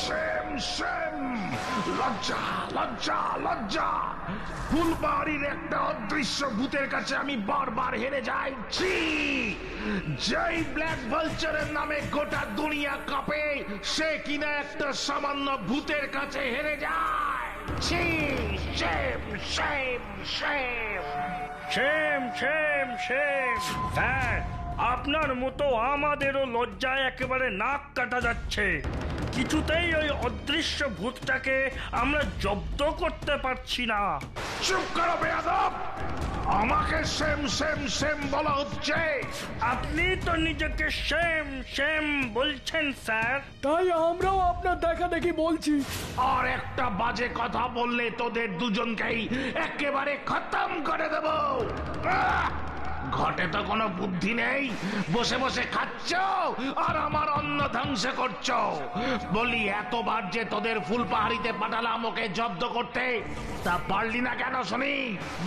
Shame shame, লজ্জা লজ্জা লজ্জা। ফুলবাড়ির একটা অদৃশ্য ভূতের কাছে আমি বারবার হেরে যাই। ছি, যেই ব্ল্যাক ভালচারের নামে গোটা দুনিয়া কাঁপে, সে কিনা একটা সামান্য ভূতের কাছে হেরে যায়। ছি, shame shame shame. Same same same. Sir, আপনার মতো আমাদেরও লজ্জায় একেবারে নাক কাটা যাচ্ছে। কিছুতেই ওই অদৃশ্য ভূতটাকে আমরা জব্দ করতে পারছি না। চুপ করো বেয়াদব, আমাকে সেম সেম সেম বলা হচ্ছে। আপনি তো নিজেকে সেম সেম বলছেন স্যার। তাই আমরাও আপনার দেখা দেখি বলছি। আর একটা বাজে কথা বললে তোদের দুজনকেই একেবারে খতম করে দেব। ঘটে তো কোনো বুদ্ধি নেই, বসে বসে খাচ্ছ আর আমার অন্ন ধ্বংস করছো। বলি, এতবার যে তোদের ফুলপাহাড়িতে পাঠালাম ওকে জব্দ করতে, তা পারলি না কেন শুনি?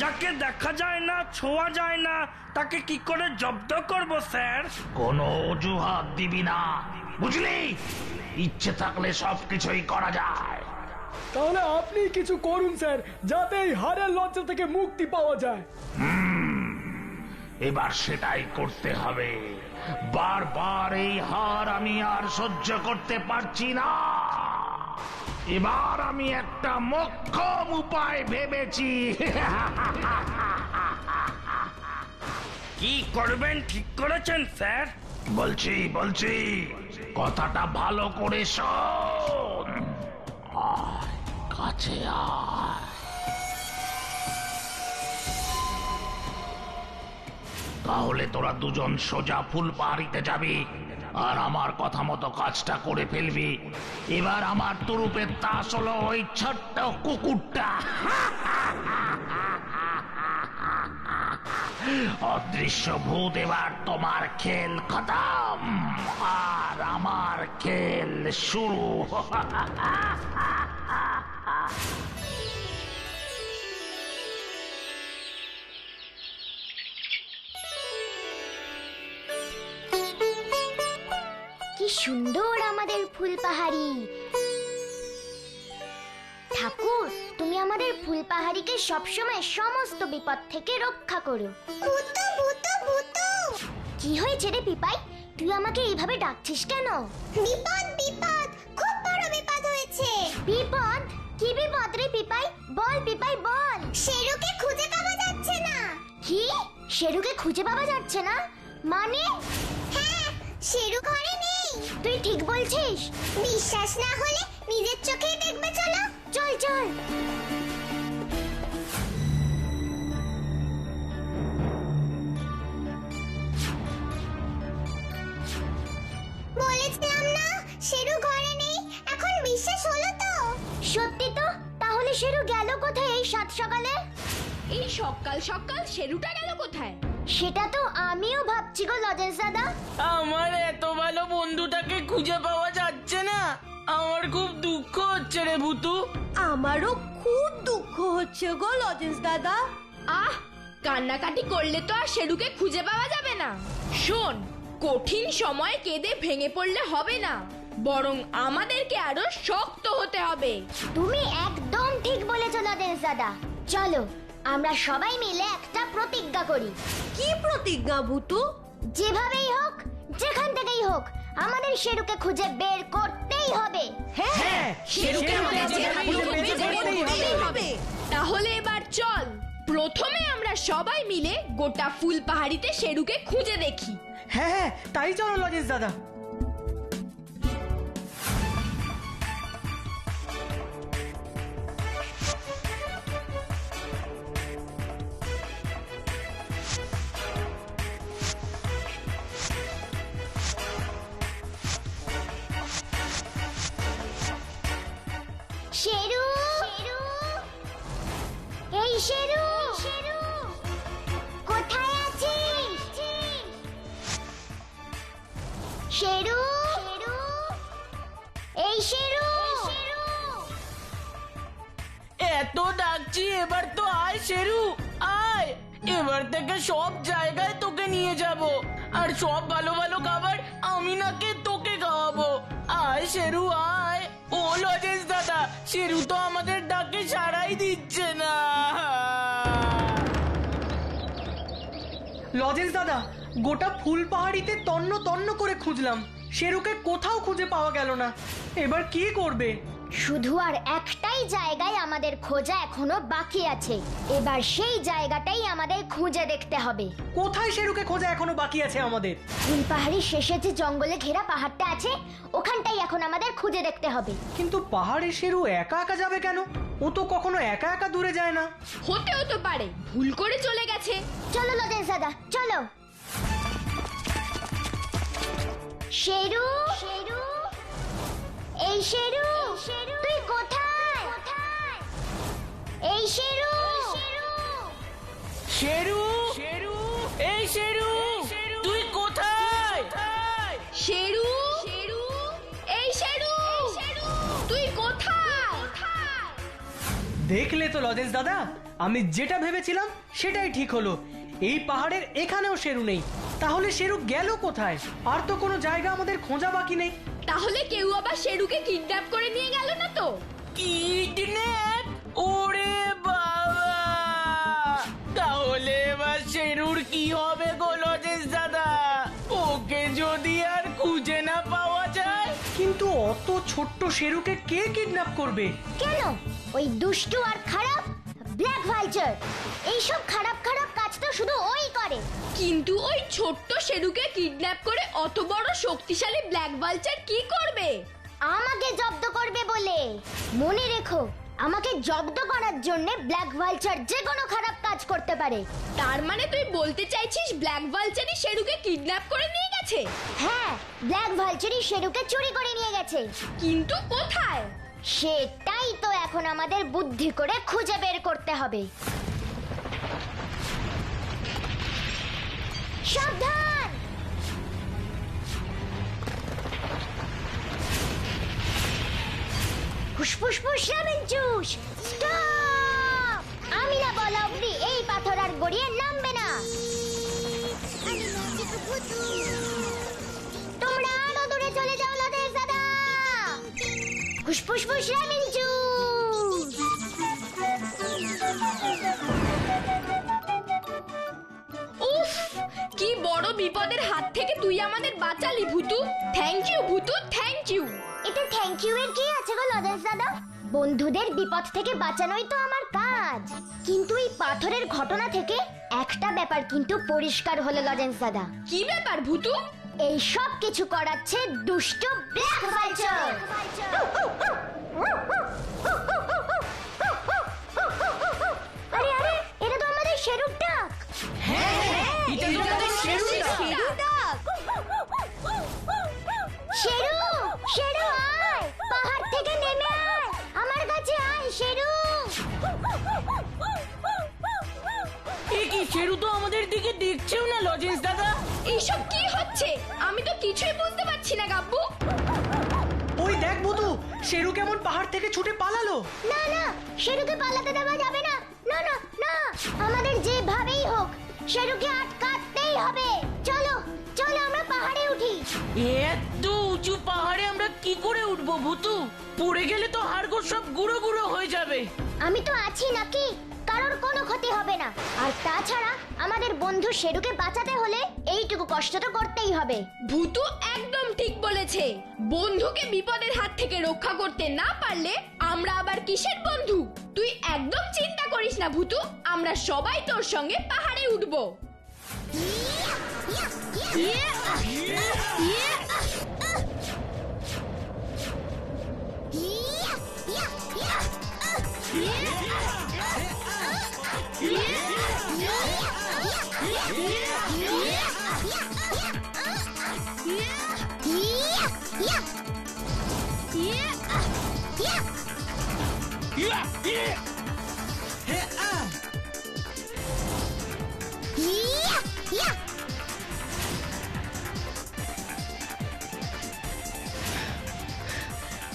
যাকে দেখা যায় না, ছোঁয়া যায় না, তাকে কি করে জব্দ করব স্যার? কোনো অজুহাত দিবি না, বুঝলি? ইচ্ছে থাকলে সবকিছুই করা যায়। তাহলে আপনি কিছু করুন স্যার, যাতে এই হারের লজ্জা থেকে মুক্তি পাওয়া যায়। এবার সেটাই করতে হবে। বারবার এই হার আমি আর সহ্য করতে পারছি না। এবার আমি একটা মোক্ষম উপায় ভেবেছি। কি করবেন ঠিক করেছেন স্যার? বলছি বলছি, কথাটা ভালো করে শোন। আয় কাছে আয়। তাহলে তোরা দুজন সোজা ফুলপাহাড়িতে যাবি আর আমার কথা মতো কাজটা করে ফেলবি। এবার আমার তুরুপের তাস হলো ওই ছোট্ট কুকুরটা। অদৃশ্য ভূত, এবার তোমার খেল খতম আর আমার খেল শুরু। কি সুন্দর আমাদের ফুলপাহাড়ি। ঠাকুর, তুমি আমাদের ফুলপাহাড়িকে সবসময় সমস্ত বিপদ থেকে রক্ষা করো। ভূতু ভূতু ভূতু। কি হয়েছে রে পিপাই, তুই আমাকে এইভাবে ডাকছিস কেন? বিপদ বিপদ, খুব বড় বিপদ হয়েছে। বিপদ? কি বিপদ রে পিপাই? বল পিপাই বল। শেরুকে খুঁজে পাওয়া যাচ্ছে না। কি? শেরুকে খুঁজে পাওয়া যাচ্ছে না মানে? হ্যাঁ, শেরু ঘরে নেই। তুই ঠিক বলছিস? বিশ্বাস না হলে নিজের চোখেই দেখবে, চলো। চল চল। বলেছিলাম না শেরু ঘরে নেই, এখন বিশ্বাস হলো তো? সত্যি তো? তাহলে শেরু গেল কোথায় এই সাত সকালে? এই সকাল সকাল শেরুটা গেল কোথায়? সেটা তো আমিও ভাবছি গো লজেন্স দাদা। আমার এত ভালো বন্ধুটাকে খুঁজে পাওয়া যাচ্ছে না। আমার খুব দুঃখ হচ্ছে রে ভূতু। আমারও খুব দুঃখ হচ্ছে গো লজেন্স দাদা। আহ, কান্নাকাটি করলে তো আর শেরুকে খুঁজে পাওয়া যাবে না। শোন, কঠিন সময় কেঁদে ভেঙে পড়লে হবে না, বরং আমাদেরকে আরো শক্ত হতে হবে। তুমি একদম ঠিক বলেছো লজেন্স দাদা। চলো আমরা সবাই মিলে একটা প্রতিজ্ঞা করি। কি প্রতিজ্ঞা ভূতু? যেভাবেই হোক, যেখান থেকেই হোক, আমাদের শেরুকে খুঁজে বের করতেই হবে। হ্যাঁ, শেরুকে আমাদের যেভাবেই হোক খুঁজে বের করতেই হবে। তাহলে এবার চল, প্রথমে আমরা সবাই মিলে গোটা ফুলপাহাড়িতে শেরুকে খুঁজে দেখি। হ্যাঁ হ্যাঁ, তাই চলো লজেশ দাদা। শেরু, এই শেরু, কোথায় আছিস? শেরু, এই শেরু। এত ডাকছি, এবার তো আয় শেরু, আয়। এবার থেকে সব জায়গায় তোকে নিয়ে যাব, আর সব ভালো ভালো খাবার আমি নাকি তোকে খাওয়াবো। আয় শেরু আয়। ও লজেন্স দাদা, শেরু তো আমাদের ডাকে সাড়াই দিচ্ছে না। লজেন্স দাদা, গোটা ফুল পাহাড়িতে তন্ন তন্ন করে খুঁজলাম, শেরুকে কোথাও খুঁজে পাওয়া গেল না। এবার কি করবে? শুধু আর একটাই জায়গায় আমাদের খোঁজা এখনো বাকি আছে। এবার সেই জায়গাটাই আমাদের খুঁজে দেখতে হবে। কোথায় শেরুকে খোঁজা এখনো বাকি আছে আমাদের? ফুলপাহাড়ির শেষে যে জঙ্গলে ঘেরা পাহাড়টা আছে, ওখানটাই এখন আমাদের খুঁজে দেখতে হবে। কিন্তু পাহাড়ে শেরু একা একা যাবে কেন? ও তো কখনো একা একা দূরে যায় না। হতেও তো পারে ভুল করে চলে গেছে। চলো লজেন্স দাদা, চলো। শেরু, শেরু, এই শেরু, তুই কোথায়? এই শেরু, শেরু, শেরু, এই শেরু, তুই কোথায়? শেরু, শেরু, এই শেরু, তুই কোথায়? দেখলে তো লজেন্স দাদা, আমি যেটা ভেবেছিলাম সেটাই ঠিক হলো। এই পাহাড়ের এখানেও শেরু নেই। তাহলে শেরু গেল কোথায়? আর তো কোনো জায়গা আমাদের খোঁজা বাকি নেই। তাহলে কেউ আবার শেরুকে কিডন্যাপ করে নিয়ে গেল না তো? কিডন্যাপ? ওরে বাবা, তাহলে এবার শেরুর কি হবে গো লজেন্স দাদা? ওকে যদি আর খুঁজে না পাওয়া যায়? কিন্তু অত ছোট্ট শেরুকে কে কিডন্যাপ করবে? কেন? ওই দুষ্টু আর খারাপ ব্ল্যাক ভালচার। এইসব খারাপ খারাপ কাজ তো শুধু ওই করে। কিন্তু ওই ছোট্ট শেরুকে কিডন্যাপ করে অত বড় শক্তিশালী ব্ল্যাক ভালচার কি করবে? আমাকে জব্দ করবে বলে। মনে রেখো, আমাকে জব্দ করার জন্য ব্ল্যাক ভালচার যে কোনো খারাপ কাজ করতে পারে। তার মানে তুই বলতে চাইছিস ব্ল্যাক ভালচারই শেরুকে কিডন্যাপ করে নিয়ে গেছে? হ্যাঁ, ব্ল্যাক ভালচারই শেরুকে চুরি করে নিয়ে গেছে। কিন্তু কোথায়? সেটাই তো এখন আমাদের বুদ্ধি করে খুঁজে বের করতে হবে। সাবধান! ফুসফুসফুস রামেন জুস, স্টপ! আমি না বলা অব্দি এই পাথর আর গড়িয়ে নামবে না। তোমরা আরো দূরে চলে যাও লজেন্স দাদা। ফুসফুসফুস রামেন জুস। উফ, কি বড় বিপদের হাত থেকে তুই আমাদের বাঁচালি Bhutu. Thank you Bhutu, thank you. এটা থ্যাংক ইউ এর কি আছে গো লজেন্স দাদা? বন্ধুদের বিপদ থেকে বাঁচানোই তো আমার কাজ। কিন্তু এই পাথরের ঘটনা থেকে একটা ব্যাপার কিন্তু পরিষ্কার হলো লজেন্স দাদা। কি ব্যাপার ভূতু? এই সব কিছু করাচ্ছে দুষ্ট ব্ল্যাক ভালচার। আরে আরে, এটা তো আমাদের শেরুর ডাক। এটা তো আমাদের শেরুর ডাক। শেরু, শেরু আয়, পাহাড় থেকে নেমে আয়, আমার কাছে আয় শেরু। এ কি, শেরু তো আমাদের দিকে দেখছেও না লজেন্স দাদা। এইসব কি হচ্ছে? আমি তো কিছুই বুঝতে পারছি না গাব্বু। ওই দেখ বুধু, শেরু কেমন পাহাড় থেকে ছুটে পালালো। না না, শেরুকে পালাতে দেওয়া যাবে না। না না না, আমাদের যেভাবেই হোক শেরুকে আটকাতেই হবে। চলো চলো, আমরা পাহাড়ে উঠি। এত উঁচু পাহাড়ে আমরা কি করে উঠবো ভূতু? পড়ে গেলে তো হাড়গোড় সব গুঁড়ো গুঁড়ো হয়ে যাবে। আমি তো আছি নাকি, কারোর কোনো ক্ষতি হবে না। আর তাছাড়া আমাদের বন্ধু শেরুকে বাঁচাতে হলে এইটুকু কষ্ট তো করতেই হবে। ভূতু একদম ঠিক বলেছে। বন্ধুকে বিপদের হাত থেকে রক্ষা করতে না পারলে আমরা আবার কিসের বন্ধু? তুই একদম চিন্তা করিস না ভূতু, আমরা সবাই তোর সঙ্গে পাহাড়ে উঠবো।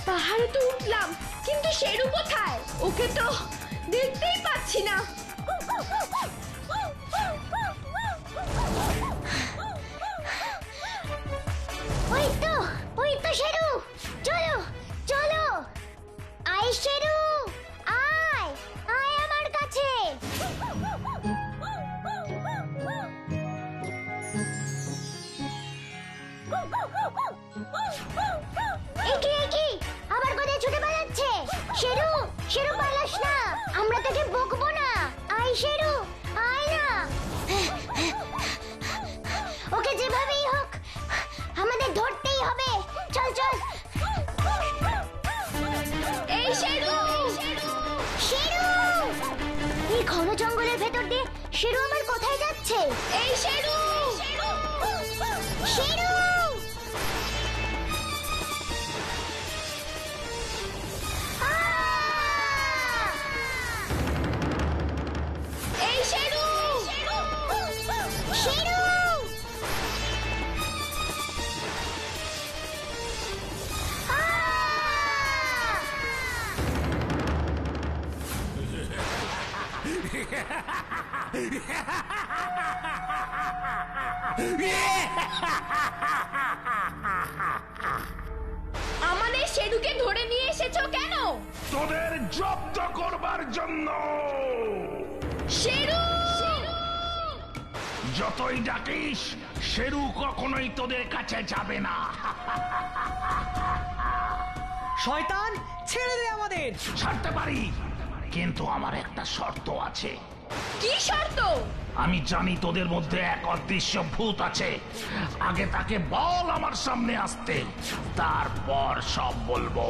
পাহাড়ে তো উঠলাম, কিন্তু শেরু কোথায়? ওকে তো দেখতেই পাচ্ছি না। ওই তো শেরু, চলো চলো। এই শেরু শেরু এই শেরু শেরু আমাদের শেরুকে ধরে নিয়ে এসেছো কেন? তোদের জব্দ করবার জন্য। শেরু যতই ডাকিস শেরু কখনোই তোদের কাছে যাবে না। শয়তান, ছেড়ে দে আমাদের। ছাড়তে পারি, কিন্তু আমার একটা শর্ত আছে। কি শর্ত? আমি জানি তোদের মধ্যে এক অদৃশ্য ভূত আছে। আগে তাকে বল আমার সামনে আসতে, তারপর সব বলবো।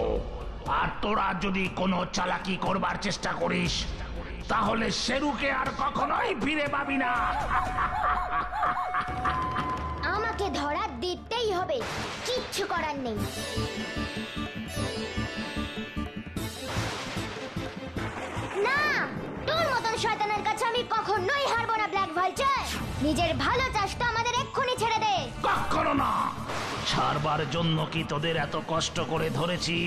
আর তোরা যদি কোনো চালাকি করবার চেষ্টা করিস তাহলে শেরুকে আর কখনোই ফিরে পাবি না। আমাকে ধরা দিতেই হবে, কিচ্ছু করার নেই। না, তোর মতন শয়তানের কাছে আমি কখনোই হারবো না ব্ল্যাক ভালচার। নিজের ভালো চাস তো আমাদের এক্ষুনি ছেড়ে দে। কখনো না। ছাড়বার জন্য কি তোদের এত কষ্ট করে ধরেছি?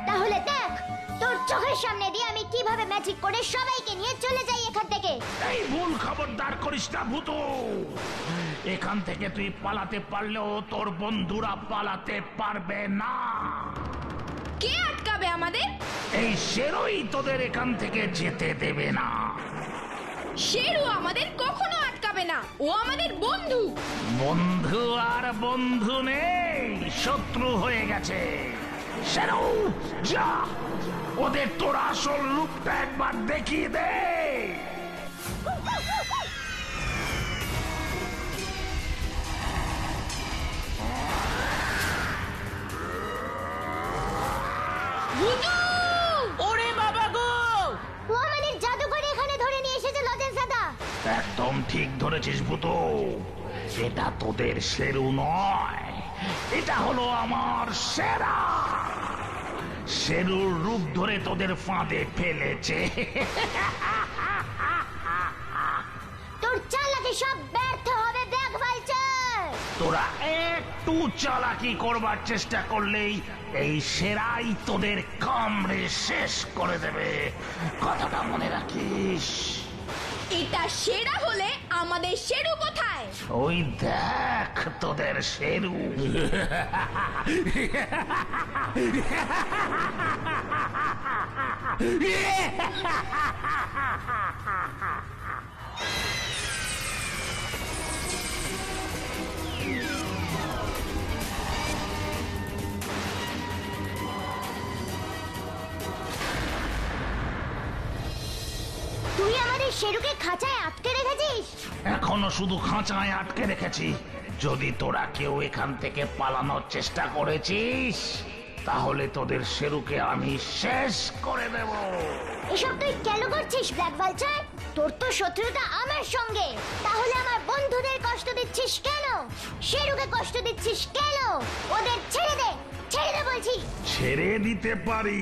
তাহলে দেখ তোর চোখের সামনে দিয়ে আমি কিভাবে ম্যাজিক করে সবাইকে নিয়ে চলে যাই এখান থেকে। এই ভুল খবরদার করিস না ভূতু। এখান থেকে তুই পালাতে পারলেও তোর বন্ধুরা পালাতে পারবে না। কে আটকাবে আমাদের? এই শেরুই তোদের এখান থেকে যেতে দেবে না। শেরু আমাদের কখনো আটকাবে না, ও আমাদের বন্ধু। বন্ধু আর বন্ধু নেই, শত্রু হয়ে গেছে। শেরু যা, ওদের তোর আসল রূপটা একবার দেখিয়ে দে। ভূতু! ওরে বাবা গো! ও আমাদের জাদু করে এখানে ধরে নিয়ে এসেছে লজেন্স দাদা। একদম ঠিক ধরেছিস ভূতু। এটা তোদের শেরু নয়, এটা হলো আমার সেরা। শেরুর রূপ ধরে তোদের ফাঁদে ফেলেছে। তোর চালাকি সব ব্যর্থ হবে ব্ল্যাক ভালচার। তোরা একটু চালাকি করবার চেষ্টা করলেই এই সেরাই তোদের কামড়ে শেষ করে দেবে। কথাটা মনে রাখিস। এটা সেরা হলে আমাদের শেরু কোথায়? ওই দেখ তোদের শেরু। তুই আমাদের শেরুকে খাঁচায় আটকে রেখেছিস। এখনো শুধু খাঁচায় আটকে রেখেছি। যদি তোরা কেউ এখান থেকে পালানোর চেষ্টা করেছিস তাহলে তোদের শেরুকে আমি শেষ করে দেব। এসব তুই কেন করছিস ব্ল্যাক ভালচার? তোর তো শত্রুতা আমার সঙ্গে, তাহলে আমার বন্ধুদের কষ্ট দিচ্ছিস কেন? শেরুকে কষ্ট দিচ্ছিস কেন? ওদের ছেড়ে দে, ছেড়ে দে বলছি। ছেড়ে দিতে পারি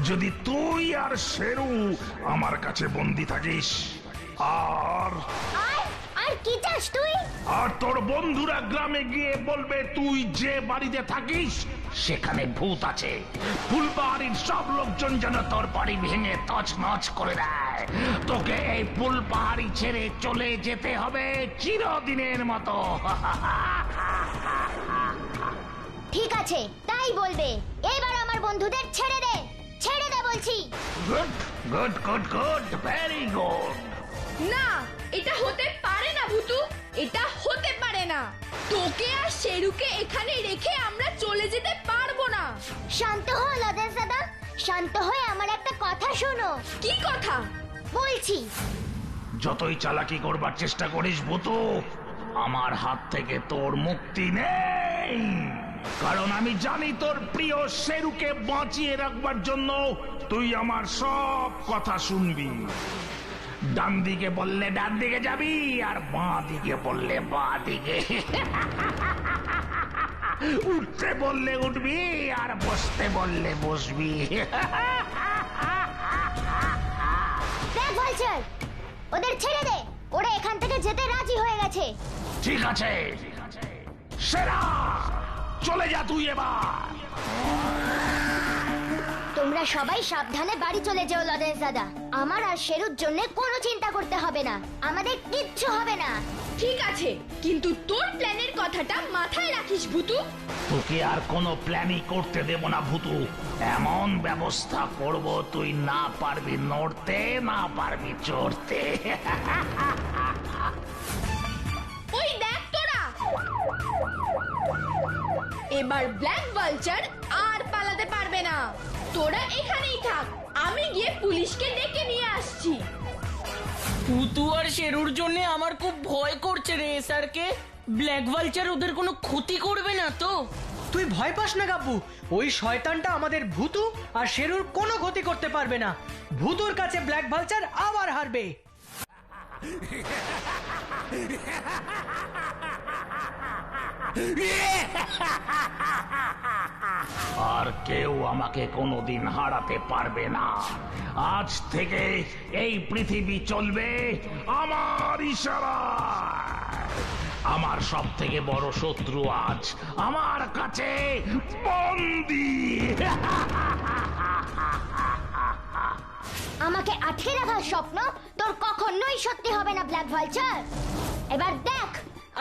যদি তুই আর শেরু আমার কাছে বন্দি থাকিস। আর আর কি চাস তুই? আর তোর বন্ধুরা গ্রামে গিয়ে বলবে তুই যে বাড়িতে থাকিস সেখানে ভূত আছে। ফুলবাড়ির সব লোকজন যেন তোর বাড়ি ভেঙে তছনছ করে দেয়। তোকে এই ফুলবাড়ি ছেড়ে চলে যেতে হবে চিরদিনের মতো। ঠিক আছে, তাই বলবে। এবার আমার বন্ধুদের ছেড়ে দে, ছেড়ে দে বলছি। Good good good good, very good. না, এটা হতে পারে না ভূতু, এটা হতে পারে না। তোকে আর শেরুকে এখানে রেখে আমরা চলে যেতে পারবো না। শান্ত হও লজেন্স দাদা, শান্ত হয়ে আমার একটা কথা শোনো। কি কথা? বলছি। যতই চালাকি করবার চেষ্টা করিস ভূতু, আমার হাত থেকে তোর মুক্তি নেই। কারণ আমি জানি তোর প্রিয় শেরুকে বাঁচিয়ে রাখবার জন্য তুই আমার সব কথা শুনবি। ডান দিকে বললে ডান দিকে যাবি, আর বাঁ দিকে বললে বাঁ দিকে। উঠতে বললে উঠবি, আর বসতে বললে বসবি। দেখ ভালচার, ওদের ছেড়ে দে, ওরা এখান থেকে যেতে রাজি হয়ে গেছে। ঠিক আছে সেরা, চলে যা তুই এবার। তোমরা সবাই সাবধানে বাড়ি চলে যেও লরেন্স দাদা। আমার আর শেরুর জন্য কোনো চিন্তা করতে হবে না, আমাদের কিচ্ছু হবে না। ঠিক আছে, কিন্তু তোর প্ল্যানের কথাটা মাথায় রাখিস ভূতু। তোকে আর কোনো প্ল্যানই করতে দেব না ভূতু। এমন ব্যবস্থা করব তুই না পারবি নড়তে, না পারবি চড়তে। ওই দেখ তোরা, এবার ব্ল্যাক ভালচার আর পালাতে পারবে না। তোরা এখানেই থাক, আমি গিয়ে পুলিশকে ডেকে নিয়ে আসছি। ভূতু আর শেরুর জন্য আমার খুব ভয় করছে রে স্যারকে। ব্ল্যাক ভালচার ওদের কোনো ক্ষতি করবে না তো? তুই ভয় পাস না গাব্বু, ওই শয়তানটা আমাদের ভূতু আর শেরুর কোনো ক্ষতি করতে পারবে না। ভূতুর কাছে ব্ল্যাক ভালচার আবার হারবে। আর কেউ আমাকে কোনোদিন হারাতে পারবে না। আজ থেকে এই পৃথিবী চলবে আমার ইশারায়। আমার সব থেকে বড় শত্রু আজ আমার কাছে বন্দী। আমাকে আটকে রাখার স্বপ্ন তোর কখনোই সত্যি হবে না ব্ল্যাক ভালচার। এবার দেখ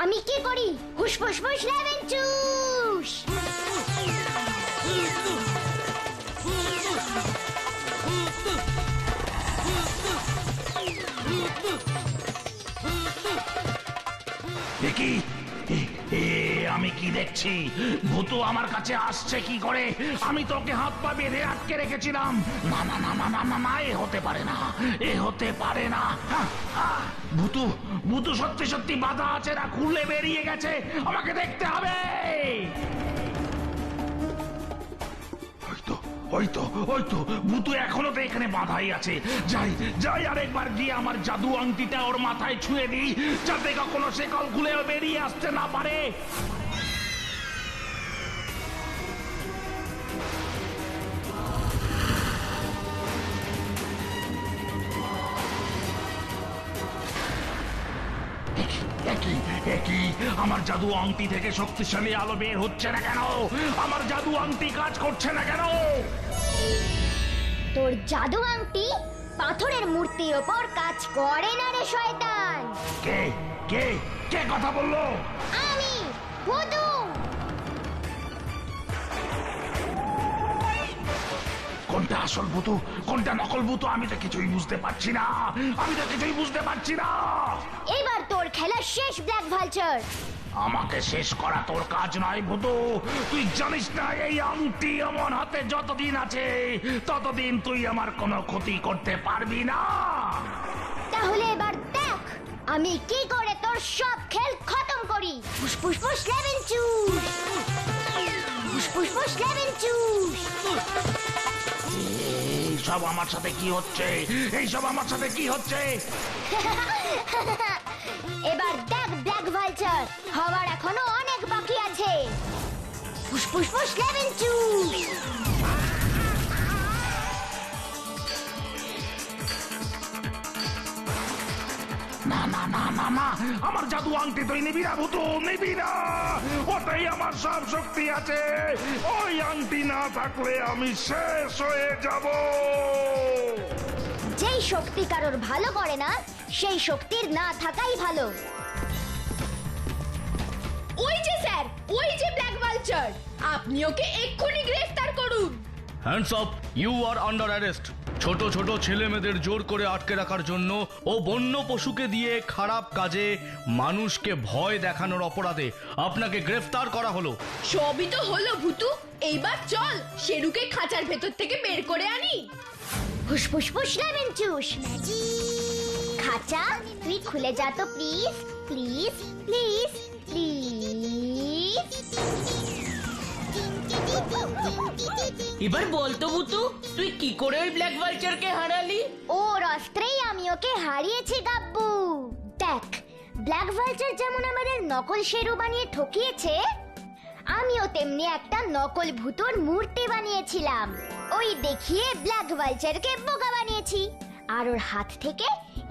আমি কি করি। হুসফুস ফুস লেমন জুস। দেখি আমি কি দেখছি? ভূতু আমার কাছে আসছে কি করে? আমি তোকে হাত পা বেঁধে আটকে রেখেছিলাম। না না না না না না না, এ হতে পারে না, এ হতে পারে না। ভূতু ভূতু সত্যি সত্যি বাধা আছে না খুলে বেরিয়ে গেছে? আমাকে দেখতে হবে। হয়তো ভূতু এখনো তো এখানে বাঁধাই আছে। যাই যাই আরেকবার গিয়ে আমার জাদু আংটিটা ওর মাথায় ছুঁয়ে দিই, যাতে কখনো সে কল খুলে বেরিয়ে আসতে না পারে। আমার জাদু আংটি থেকে শক্তিশালী আলো বের হচ্ছে না কেন? আমার জাদু আংটি কাজ করছে না কেন? তোর জাদু আংটি পাথরের মূর্তির ওপর কাজ করে না রে শয়তান। কে কে কে কথা বললো? আমি ভূতু। কোনটা আসল ভূতু কোনটা নকল ভূতু আমি তো কিছুই বুঝতে পারছি না। এবার তোর খেলা শেষ ব্ল্যাক ভালচার। আমাকে শেষ করা তোর কাজ নয় ভূতু। তুই জানিস না এই আংটি আমার হাতে যতদিন আছে ততদিন তুই আমার কোনো ক্ষতি করতে পারবি না। তাহলে এবার দেখ আমি কি করে তোর সব খেল খতম করি। ফুসফুস ফুস লেমন জুস। ফুসফুস ফুস লেমন জুস। এইসব আমার সাথে কি হচ্ছে? এবার দেখ ব্ল্যাক ভালচার, হওয়ার এখনো অনেক বাকি আছে। ফুসফুস ফুস লেমন জুস। না না না না না, আমার জাদু আংটি তুই নিবি না ভূতু, নিবি না। ওটাই আমার সব শক্তি আছে। ওই আংটি না থাকলে আমি শেষ হয়ে যাব। যেই শক্তি কারোর ভালো করে না সেই শক্তির না থাকাই ভালো। ওই যে স্যার, ওই যে ব্ল্যাক ভালচার, আপনি ওকে এক্ষুনি গ্রেফতার করুন। Hands up, you are under arrest. ছোট ছোট ছেলে মেয়েদের জোর করে আটকে রাখার জন্য ও বন্য পশুকে দিয়ে খারাপ কাজে মানুষকে ভয় দেখানোর অপরাধে আপনাকে গ্রেফতার করা হলো। সবই তো হলো ভূতু, এইবার চল শেরুকে খাঁচার ভেতর থেকে বের করে আনি। ফুসফুস ফুস লেমন জুস। খাঁচা তুই খুলে যা তো প্লিজ প্লিজ প্লিজ প্লিজ। এবার বলতো ভূতু, তুই কি করে ওই ব্ল্যাক ভালচারকে হারালি? ওর অস্ত্রেই আমি ওকে হারিয়েছি গাব্বু। দেখ, ব্ল্যাক ভালচার যেমন আমাদের নকল শেরু বানিয়ে ঠকিয়েছে, আমিও তেমনি একটা নকল ভূতর মূর্তি বানিয়েছিলাম। ওই দেখিয়ে ব্ল্যাক ভালচারকে বোকা বানিয়েছি। আর ওর হাত থেকে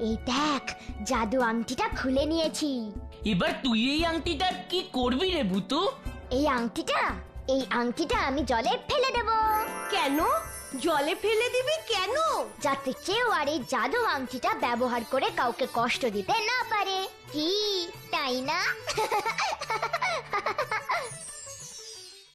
এই দেখ জাদু আংটিটা খুলে নিয়েছি। এবার তুই এই আংটিটার কি করবি রে ভূতু? এই আংটিটা আমি জলে ফেলে দেব। কেন জলে ফেলে দিবি কেন? যাতে কেউ আর এই জাদু আংটিটা ব্যবহার করে কাউকে কষ্ট দিতে না পারে। কি তাই না?